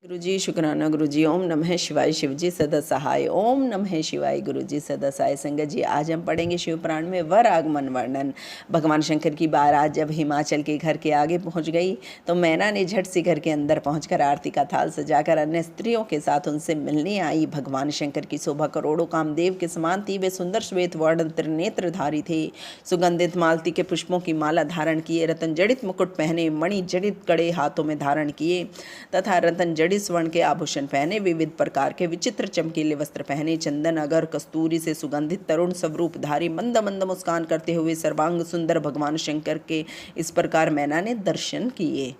गुरुजी शुक्राना गुरुजी। ओम नमः शिवाय। शिवजी सदा सहाय। ओम नमः शिवाय। गुरुजी सदा सहाय। संगत जी, आज हम पढ़ेंगे शिव पुराण में वर आगमन वर्णन। भगवान शंकर की बारात जब हिमाचल के घर के आगे पहुंच गई तो मैना ने झट से घर के अंदर पहुंचकर आरती का थाल सजाकर अन्य स्त्रियों के साथ उनसे मिलने आई। भगवान शंकर की शोभा करोड़ों कामदेव के समान थी। वे सुंदर श्वेत वर्ण त्रिनेत्रधारी थे। सुगंधित मालती के पुष्पों की माला धारण किए, रतन जड़ित मुकुट पहने, मणि जड़ित कड़े हाथों में धारण किए तथा रतन जड़ित स्वर्ण के आभूषण पहने, विविध प्रकार के विचित्र चमकीले वस्त्र पहने, चंदन अगर कस्तूरी से सुगंधित तरुण स्वरूपधारी मंद मंद मुस्कान करते हुए सर्वांग सुंदर भगवान शंकर के इस प्रकार मैना ने दर्शन किए।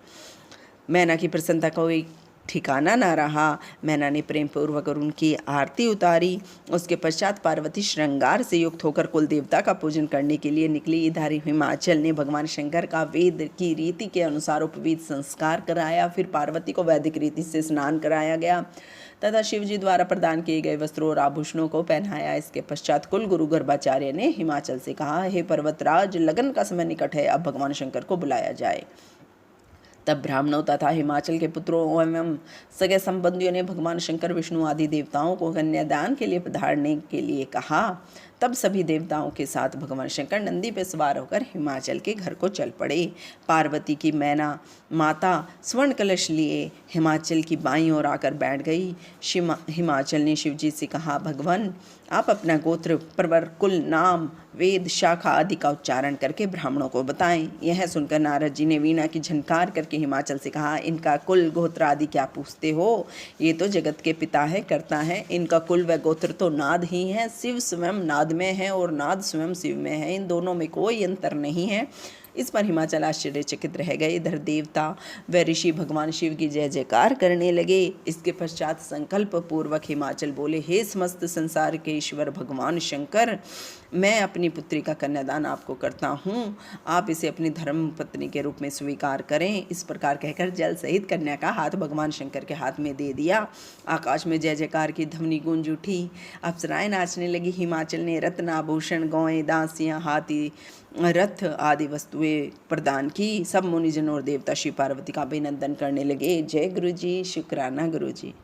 मैना की प्रसन्नता को एक ठिकाना ना रहा। मैना ने प्रेम पूर्वक उनकी आरती उतारी। उसके पश्चात पार्वती श्रृंगार से युक्त होकर कुल देवता का पूजन करने के लिए निकली। इधर हिमाचल ने भगवान शंकर का वेद की रीति के अनुसार उपवीत संस्कार कराया। फिर पार्वती को वैदिक रीति से स्नान कराया गया तथा शिवजी द्वारा प्रदान किए गए वस्त्रों और आभूषणों को पहनाया। इसके पश्चात कुल गुरु गर्भाचार्य ने हिमाचल से कहा, हे पर्वतराज, लगन का समय निकट है, अब भगवान शंकर को बुलाया जाए। तब ब्राह्मणों तथा हिमाचल के पुत्रों एवं सगे संबंधियों ने भगवान शंकर, विष्णु आदि देवताओं को कन्यादान के लिए पधारने के लिए कहा। तब सभी देवताओं के साथ भगवान शंकर नंदी पर सवार होकर हिमाचल के घर को चल पड़े। पार्वती की मैना माता स्वर्ण कलश लिए हिमाचल की बाईं ओर आकर बैठ गई। हिमाचल ने शिवजी से कहा, भगवान, आप अपना गोत्र, प्रवर, कुल, नाम, वेद, शाखा आदि का उच्चारण करके ब्राह्मणों को बताएं। यह सुनकर नारद जी ने वीणा की झनकार करके हिमाचल से कहा, इनका कुल गोत्र आदि क्या पूछते हो? ये तो जगत के पिता है, करता है। इनका कुल व गोत्र तो नाद ही है। शिव स्वयं नाद में है और नाद स्वयं शिव में है। इन दोनों में कोई अंतर नहीं है। इस पर हिमाचल आश्चर्यचकित रह गए। इधर देवता व ऋषि भगवान शिव की जय जयकार करने लगे। इसके पश्चात संकल्प पूर्वक हिमाचल बोले, हे समस्त संसार के ईश्वर भगवान शंकर, मैं अपनी पुत्री का कन्यादान आपको करता हूँ। आप इसे अपनी धर्म पत्नी के रूप में स्वीकार करें। इस प्रकार कहकर जल सहित कन्या का हाथ भगवान शंकर के हाथ में दे दिया। आकाश में जय जयकार की ध्वनि गूंज उठी। अप्सराएं नाचने लगी। हिमाचल ने रत्न आभूषण, गौएं, दासियां, हाथी, रथ आदि वस्तुएं प्रदान की। सब मुनिजन और देवता शिव पार्वती का अभिनंदन करने लगे। जय गुरु जी, शुक्राना गुरु जी।